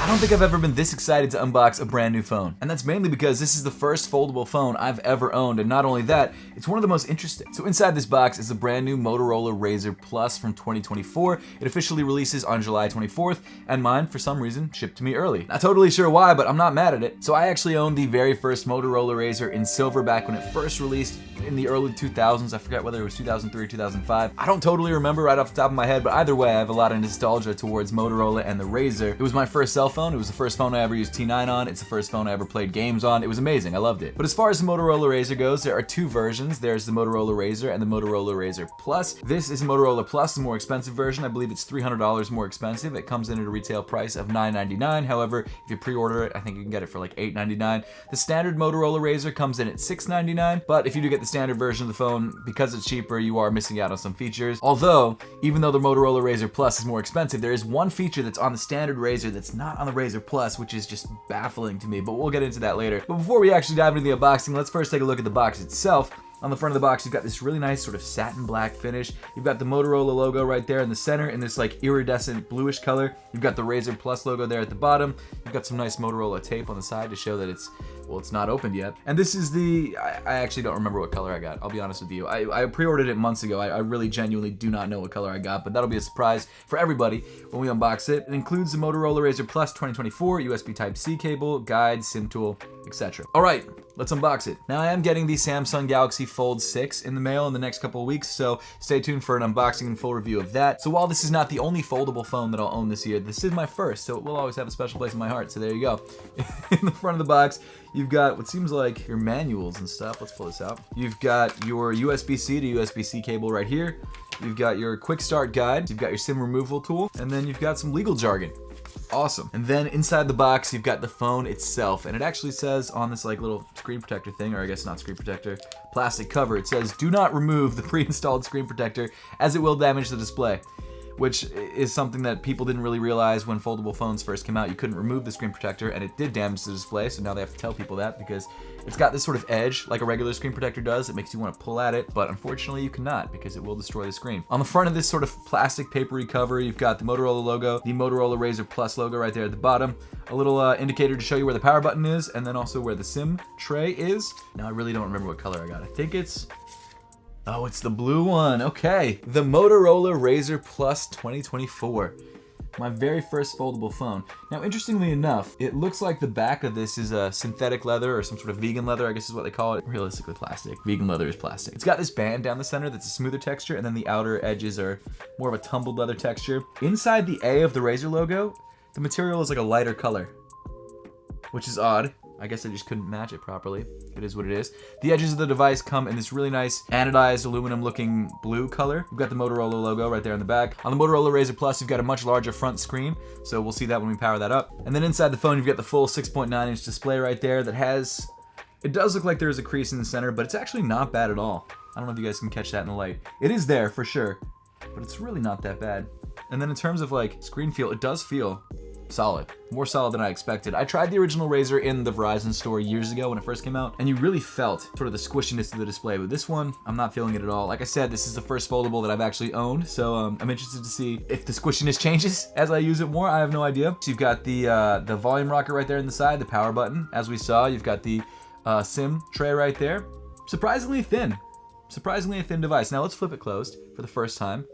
I don't think I've ever been this excited to unbox a brand new phone. And that's mainly because this is the first foldable phone I've ever owned, and not only that, it's one of the most interesting. So inside this box is a brand new Motorola RAZR Plus from 2024. It officially releases on July 24th, and mine, for some reason, shipped to me early. Not totally sure why, but I'm not mad at it. So I actually owned the very first Motorola RAZR in silver back when it first released in the early 2000s. I forget whether it was 2003 or 2005. I don't totally remember right off the top of my head, but either way, I have a lot of nostalgia towards Motorola and the RAZR. It was my first cell phone. It was the first phone I ever used T9 on. It's the first phone I ever played games on. It was amazing. I loved it. But as far as the Motorola RAZR goes, there are two versions. There's the Motorola RAZR and the Motorola RAZR Plus. This is Motorola Plus, the more expensive version. I believe it's $300 more expensive. It comes in at a retail price of $9.99. However, if you pre-order it, I think you can get it for like $8.99. The standard Motorola RAZR comes in at $6.99, but if you do get the standard version of the phone, because it's cheaper, you are missing out on some features. Although, even though the Motorola RAZR Plus is more expensive, there is one feature that's on the standard RAZR that's not on the RAZR Plus, which is just baffling to me, but we'll get into that later. But before we actually dive into the unboxing, let's first take a look at the box itself. On the front of the box, you've got this really nice sort of satin black finish. You've got the Motorola logo right there in the center in this like iridescent bluish color. You've got the RAZR Plus logo there at the bottom. You've got some nice Motorola tape on the side to show that it's not opened yet. And this is the, I actually don't remember what color I got. I'll be honest with you. I pre-ordered it months ago. I really genuinely do not know what color I got, but that'll be a surprise for everybody when we unbox it. It includes the Motorola RAZR Plus 2024, USB Type-C cable, guide, SIM tool, etc. All right, let's unbox it. Now I am getting the Samsung Galaxy Fold 6 in the mail in the next couple of weeks, so stay tuned for an unboxing and full review of that. So while this is not the only foldable phone that I'll own this year, this is my first, so it will always have a special place in my heart, so there you go. In the front of the box, you've got what seems like your manuals and stuff. Let's pull this out. You've got your USB-C to USB-C cable right here. You've got your quick start guide. You've got your SIM removal tool, and then you've got some legal jargon. Awesome. And then inside the box, you've got the phone itself, and it actually says on this like little screen protector thing, or I guess not screen protector, plastic cover, it says, "Do not remove the pre-installed screen protector as it will damage the display." Which is something that people didn't really realize when foldable phones first came out. You couldn't remove the screen protector, and it did damage the display, so now they have to tell people that because it's got this sort of edge like a regular screen protector does. It makes you want to pull at it, but unfortunately you cannot because it will destroy the screen. On the front of this sort of plastic papery cover, you've got the Motorola logo, the Motorola RAZR Plus logo right there at the bottom, a little indicator to show you where the power button is, and then also where the SIM tray is. Now I really don't remember what color I got. I think it's... oh, it's the blue one. Okay. The Motorola RAZR Plus 2024. My very first foldable phone. Now, interestingly enough, it looks like the back of this is a synthetic leather or some sort of vegan leather, I guess is what they call it. Realistically, plastic. Vegan leather is plastic. It's got this band down the center that's a smoother texture, and then the outer edges are more of a tumbled leather texture. Inside the A of the RAZR logo, the material is like a lighter color, which is odd. I guess I just couldn't match it properly. It is what it is. The edges of the device come in this really nice anodized aluminum looking blue color. We've got the Motorola logo right there in the back. On the Motorola RAZR Plus, you've got a much larger front screen, so we'll see that when we power that up. And then inside the phone, you've got the full 6.9-inch display right there that has... it does look like there is a crease in the center, but it's actually not bad at all. I don't know if you guys can catch that in the light. It is there for sure, but it's really not that bad. And then in terms of like screen feel, it does feel solid. More solid than I expected. I tried the original RAZR in the Verizon store years ago when it first came out, and you really felt sort of the squishiness of the display, but this one, I'm not feeling it at all. Like I said, this is the first foldable that I've actually owned, so I'm interested to see if the squishiness changes as I use it more. I have no idea. So you've got the volume rocker right there in the side, the power button. As we saw, you've got the SIM tray right there. Surprisingly thin. Surprisingly a thin device. Now let's flip it closed for the first time.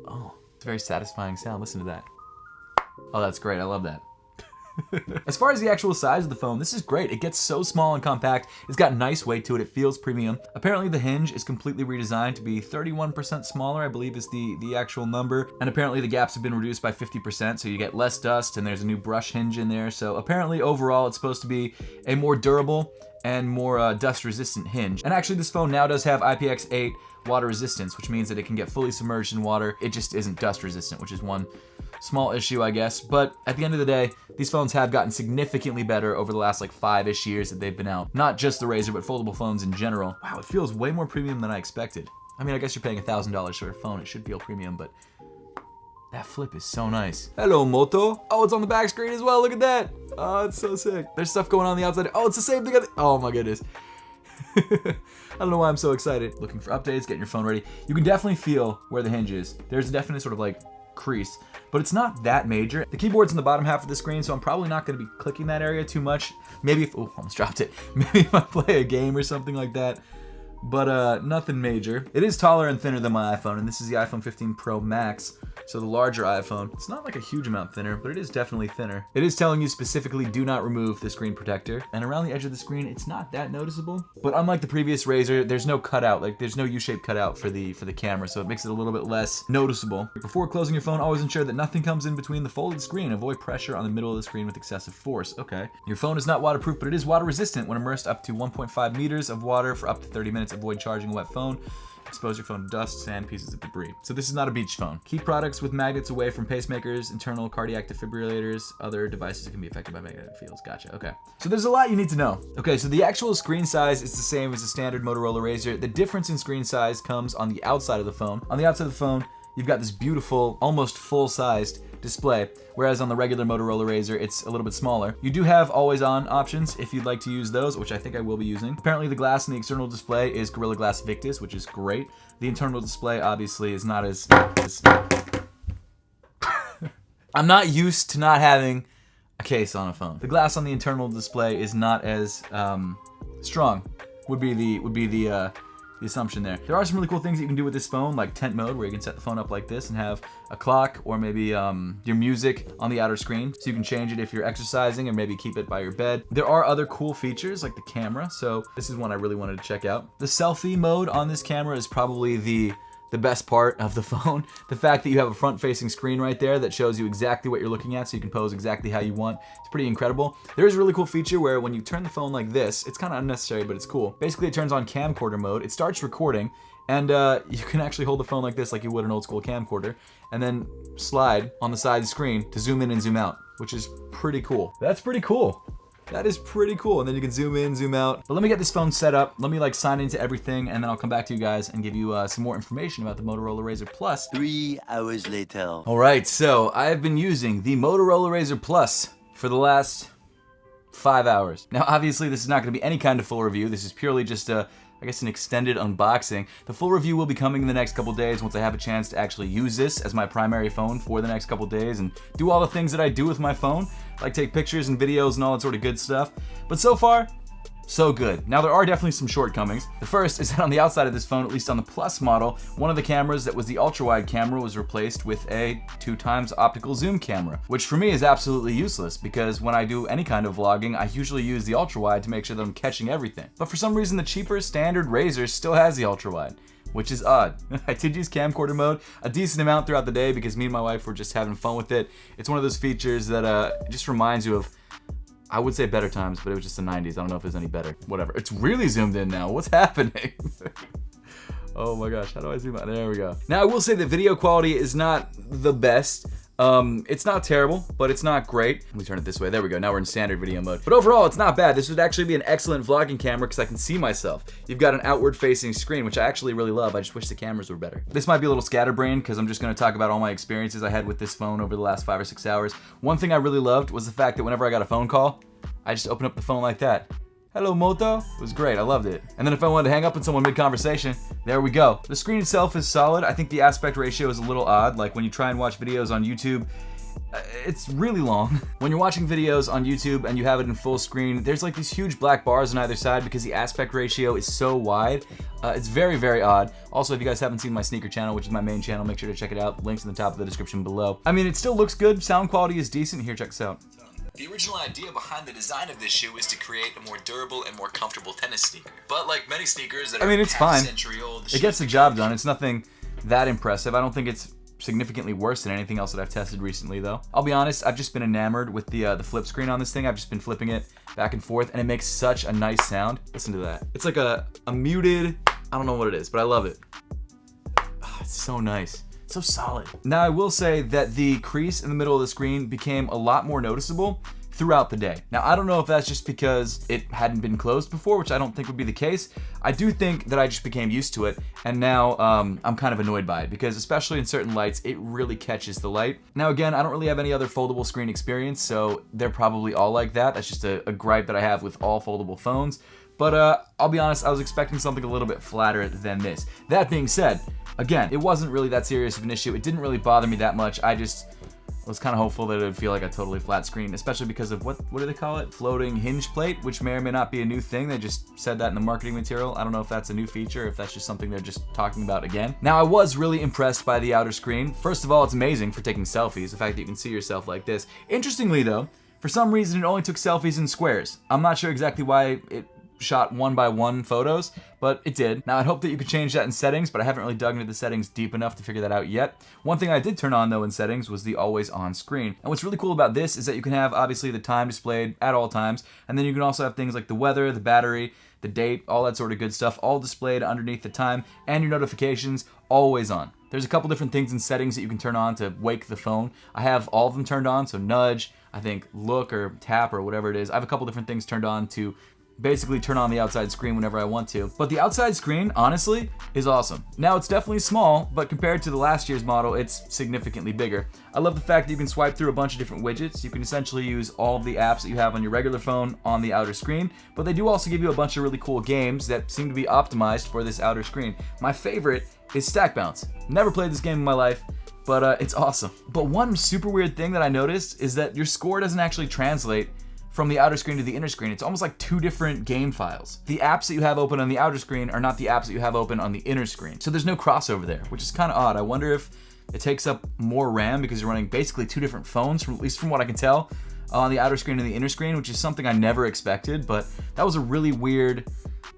Oh, it's a very satisfying sound. Listen to that. Oh, that's great. I love that. As far as the actual size of the phone, this is great. It gets so small and compact. It's got nice weight to it. It feels premium. Apparently the hinge is completely redesigned to be 31% smaller, I believe is the actual number. And apparently the gaps have been reduced by 50%, so you get less dust, and there's a new brush hinge in there. So apparently overall it's supposed to be a more durable and more dust-resistant hinge. And actually this phone now does have IPX8 water resistance, which means that it can get fully submerged in water. It just isn't dust resistant, which is one small issue, I guess. But at the end of the day, these phones have gotten significantly better over the last like 5-ish years that they've been out. Not just the RAZR, but foldable phones in general. Wow, it feels way more premium than I expected. I mean, I guess you're paying $1,000 for a phone. It should feel premium, but that flip is so nice. Hello, Moto. Oh, it's on the back screen as well. Look at that. Oh, it's so sick. There's stuff going on the outside. Oh, it's the same thing. Oh my goodness. I don't know why I'm so excited. Looking for updates, getting your phone ready. You can definitely feel where the hinge is. There's a definite sort of like crease, but it's not that major. The keyboard's in the bottom half of the screen, so I'm probably not going to be clicking that area too much. Maybe if, oh, almost dropped it. Maybe if I play a game or something like that. But nothing major. It is taller and thinner than my iPhone, and this is the iPhone 15 Pro Max, so the larger iPhone. It's not like a huge amount thinner, but it is definitely thinner. It is telling you specifically do not remove the screen protector, and around the edge of the screen, it's not that noticeable. But unlike the previous RAZR, there's no cutout, like there's no U-shaped cutout for the camera, so it makes it a little bit less noticeable. Before closing your phone, always ensure that nothing comes in between the folded screen. Avoid pressure on the middle of the screen with excessive force. Okay. Your phone is not waterproof, but it is water resistant when immersed up to 1.5 meters of water for up to 30 minutes. Avoid charging a wet phone. Expose your phone to dust, sand, pieces of debris. So this is not a beach phone. Keep products with magnets away from pacemakers, internal cardiac defibrillators, other devices that can be affected by magnetic fields. Gotcha, okay. So there's a lot you need to know. Okay, so the actual screen size is the same as the standard Motorola RAZR. The difference in screen size comes on the outside of the phone. On the outside of the phone, you've got this beautiful, almost full-sized display, whereas on the regular Motorola RAZR, it's a little bit smaller. You do have always-on options if you'd like to use those, which I think I will be using. Apparently the glass in the external display is Gorilla Glass Victus, which is great. The internal display obviously is not as I'm not used to not having a case on a phone. The glass on the internal display is not as strong, would be the assumption there. There are some really cool things that you can do with this phone, like tent mode, where you can set the phone up like this and have a clock or maybe your music on the outer screen. So you can change it if you're exercising or maybe keep it by your bed. There are other cool features like the camera. So this is one I really wanted to check out. The selfie mode on this camera is probably the best part of the phone. The fact that you have a front-facing screen right there that shows you exactly what you're looking at so you can pose exactly how you want. It's pretty incredible. There is a really cool feature where when you turn the phone like this, it's kind of unnecessary, but it's cool. Basically, it turns on camcorder mode. It starts recording, and you can actually hold the phone like this like you would an old-school camcorder, and then slide on the side screen to zoom in and zoom out, which is pretty cool. That's pretty cool. That is pretty cool. And then you can zoom in, zoom out. But let me get this phone set up. Let me sign into everything, and then I'll come back to you guys and give you some more information about the Motorola RAZR Plus. 3 hours later. All right, so I've been using the Motorola RAZR Plus for the last 5 hours. Now, obviously, this is not going to be any kind of full review. This is purely just I guess an extended unboxing. The full review will be coming in the next couple days once I have a chance to actually use this as my primary phone for the next couple days and do all the things that I do with my phone, like take pictures and videos and all that sort of good stuff. But so far, so good. Now there are definitely some shortcomings. The first is that on the outside of this phone, at least on the Plus model, one of the cameras that was the ultra-wide camera was replaced with a 2x optical zoom camera, which for me is absolutely useless because when I do any kind of vlogging, I usually use the ultra-wide to make sure that I'm catching everything. But for some reason, the cheaper standard RAZR still has the ultra-wide, which is odd. I did use camcorder mode a decent amount throughout the day because me and my wife were just having fun with it. It's one of those features that just reminds you of, I would say better times, but it was just the 90s. I don't know if it's any better. Whatever. It's really zoomed in now. What's happening? Oh my gosh, how do I zoom out? There we go. Now, I will say that video quality is not the best. It's not terrible, but it's not great. Let me turn it this way. There we go. Now we're in standard video mode. But overall, it's not bad. This would actually be an excellent vlogging camera because I can see myself. You've got an outward-facing screen, which I actually really love. I just wish the cameras were better. This might be a little scatterbrained because I'm just going to talk about all my experiences I had with this phone over the last 5 or 6 hours. One thing I really loved was the fact that whenever I got a phone call, I just opened up the phone like that. Hello, Moto. It was great. I loved it. And then if I wanted to hang up with someone mid-conversation, there we go. The screen itself is solid. I think the aspect ratio is a little odd. Like when you try and watch videos on YouTube, it's really long. When you're watching videos on YouTube and you have it in full screen, there's like these huge black bars on either side because the aspect ratio is so wide. It's very, very odd. Also, if you guys haven't seen my sneaker channel, which is my main channel, make sure to check it out. Links in the top of the description below. I mean, it still looks good. Sound quality is decent. Here, check this out. The original idea behind the design of this shoe is to create a more durable and more comfortable tennis sneaker. But like many sneakers that are it's fine. century old, It gets the job done. It's nothing that impressive. I don't think it's significantly worse than anything else that I've tested recently, though. I'll be honest, I've just been enamored with the flip screen on this thing. I've just been flipping it back and forth, and it makes such a nice sound. Listen to that. It's like a muted, I don't know what it is, but I love it. Oh, it's so nice. So solid. Now I will say that the crease in the middle of the screen became a lot more noticeable throughout the day. Now I don't know if that's just because it hadn't been closed before, which I don't think would be the case. I do think that I just became used to it, and now I'm kind of annoyed by it because especially in certain lights, it really catches the light. Now again, I don't really have any other foldable screen experience, so they're probably all like that. That's just a gripe that I have with all foldable phones. But I'll be honest, I was expecting something a little bit flatter than this. That being said, again, it wasn't really that serious of an issue. It didn't really bother me that much. I just was kind of hopeful that it would feel like a totally flat screen, especially because of what do they call it? Floating hinge plate, which may or may not be a new thing. They just said that in the marketing material. I don't know if that's a new feature, or if that's just something they're just talking about again. Now, I was really impressed by the outer screen. First of all, it's amazing for taking selfies, the fact that you can see yourself like this. Interestingly though, for some reason it only took selfies in squares. I'm not sure exactly why it shot 1x1 photos, but it did. Now, I'd hope that you could change that in settings, but I haven't really dug into the settings deep enough to figure that out yet. One thing I did turn on though in settings was the always on screen. And what's really cool about this is that you can have obviously the time displayed at all times, and then you can also have things like the weather, the battery, the date, all that sort of good stuff, all displayed underneath the time, and your notifications always on. There's a couple different things in settings that you can turn on to wake the phone. I have all of them turned on, so nudge, I think look or tap or whatever it is. I have a couple different things turned on to basically turn on the outside screen whenever I want to. But the outside screen, honestly, is awesome. Now, it's definitely small, but compared to the last year's model, it's significantly bigger. I love the fact that you can swipe through a bunch of different widgets. You can essentially use all of the apps that you have on your regular phone on the outer screen, but they do also give you a bunch of really cool games that seem to be optimized for this outer screen. My favorite is Stack Bounce. Never played this game in my life, but it's awesome. But one super weird thing that I noticed is that your score doesn't actually translate from the outer screen to the inner screen. It's almost like two different game files. The apps that you have open on the outer screen are not the apps that you have open on the inner screen. So there's no crossover there, which is kind of odd. I wonder if it takes up more RAM because you're running basically two different phones, at least from what I can tell, on the outer screen and the inner screen, which is something I never expected, but that was a really weird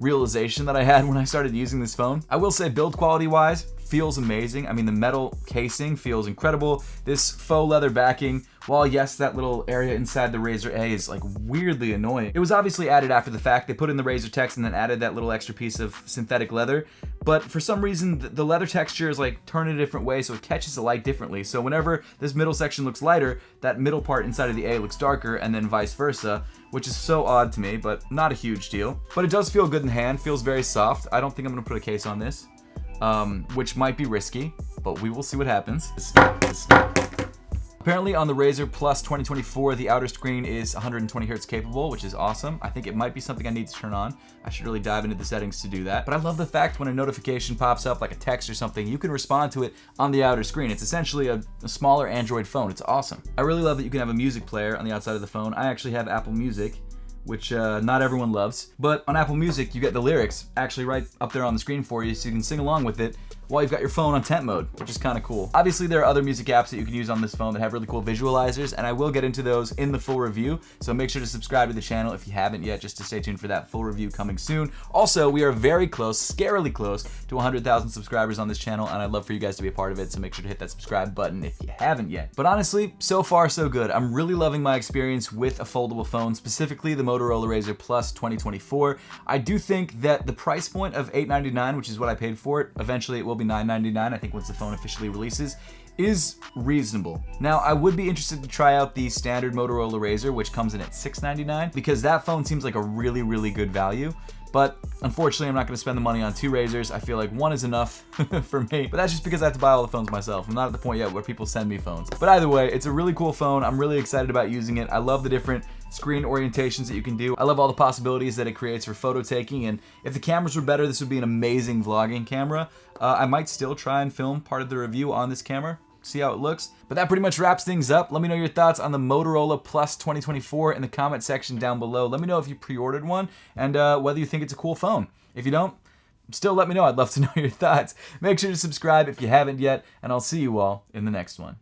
realization that I had when I started using this phone. I will say, build quality wise, feels amazing. I mean, the metal casing feels incredible. This faux leather backing, while yes, that little area inside the RAZR A is like weirdly annoying. It was obviously added after the fact. They put in the RAZR text and then added that little extra piece of synthetic leather. But for some reason, the leather texture is like turned in a different way, so it catches the light differently. So whenever this middle section looks lighter, that middle part inside of the A looks darker, and then vice versa, which is so odd to me, but not a huge deal. But it does feel good in the hand, feels very soft. I don't think I'm gonna put a case on this, which might be risky, but we will see what happens. Apparently on the RAZR Plus 2024, the outer screen is 120 Hz capable, which is awesome. I think it might be something I need to turn on. I should really dive into the settings to do that. But I love the fact when a notification pops up, like a text or something, you can respond to it on the outer screen. It's essentially a smaller Android phone. It's awesome. I really love that you can have a music player on the outside of the phone. I actually have Apple Music, which not everyone loves. But on Apple Music, you get the lyrics actually right up there on the screen for you, so you can sing along with it while you've got your phone on tent mode, which is kind of cool. Obviously, there are other music apps that you can use on this phone that have really cool visualizers, and I will get into those in the full review, so make sure to subscribe to the channel if you haven't yet, just to stay tuned for that full review coming soon. Also, we are very close, scarily close, to 100,000 subscribers on this channel, and I'd love for you guys to be a part of it, so make sure to hit that subscribe button if you haven't yet. But honestly, so far so good. I'm really loving my experience with a foldable phone, specifically the Motorola RAZR Plus 2024. I do think that the price point of $899, which is what I paid for it, eventually it will be $999, I think once the phone officially releases, is reasonable. Now, I would be interested to try out the standard Motorola RAZR, which comes in at $699, because that phone seems like a really, really good value. But unfortunately, I'm not going to spend the money on two RAZRs. I feel like one is enough for me. But that's just because I have to buy all the phones myself. I'm not at the point yet where people send me phones. But either way, it's a really cool phone. I'm really excited about using it. I love the different screen orientations that you can do. I love all the possibilities that it creates for photo taking. And if the cameras were better, this would be an amazing vlogging camera. I might still try and film part of the review on this camera, see how it looks. But that pretty much wraps things up. Let me know your thoughts on the Motorola Plus 2024 in the comment section down below. Let me know if you pre-ordered one and whether you think it's a cool phone. If you don't, still let me know. I'd love to know your thoughts. Make sure to subscribe if you haven't yet, and I'll see you all in the next one.